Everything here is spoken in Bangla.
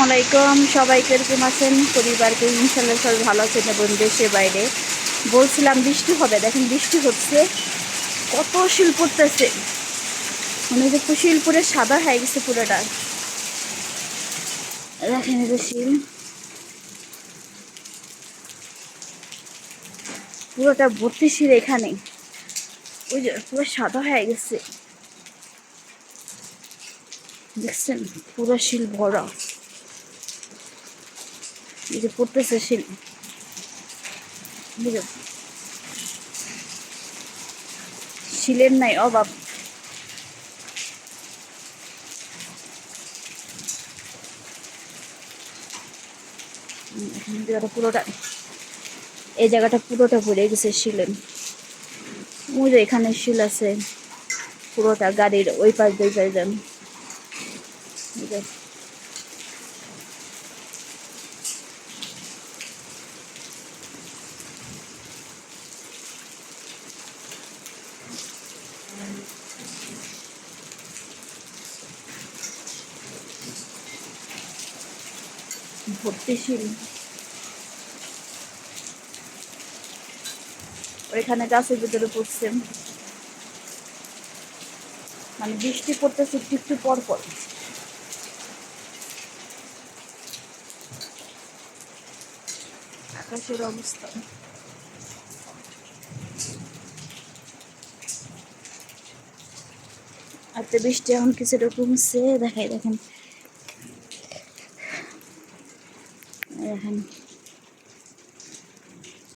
আলাইকুম, সবাই কিরকম আছেন? পরিবারকে ইনশাল্লাহ সবাই ভালো আছেন এবং দেশে বাইরে। বলছিলাম বৃষ্টি হবে, দেখেন বৃষ্টি হচ্ছে, কত শিল পড়তেছে, মানে যে শিল পরে সাদা হয়ে গেছে পুরোটা। দেখেন এই যে শিল পুরোটা ভর্তি শিল এখানে, ওই যে পুরো সাদা হয়ে গেছে, দেখছেন পুরো শিল ভরা, এই যে পড়তেছে শিল, শিলের নাই অভাব। পুরোটা এই জায়গাটা পুরোটা ভরে গেছে শিলের। ওই যে এখানে শিল আছে পুরোটা, গাড়ির ওই পাশ দিয়ে যান। ভর্তি শিল, ওইখানে গাছের ভিতরে পড়ছে, মানে বৃষ্টি পড়তেছে একটু একটু পর পর। আকাশের অবস্থা আর তো বৃষ্টি এখন কিছুটা কমছে, দেখাই দেখেন দেখেন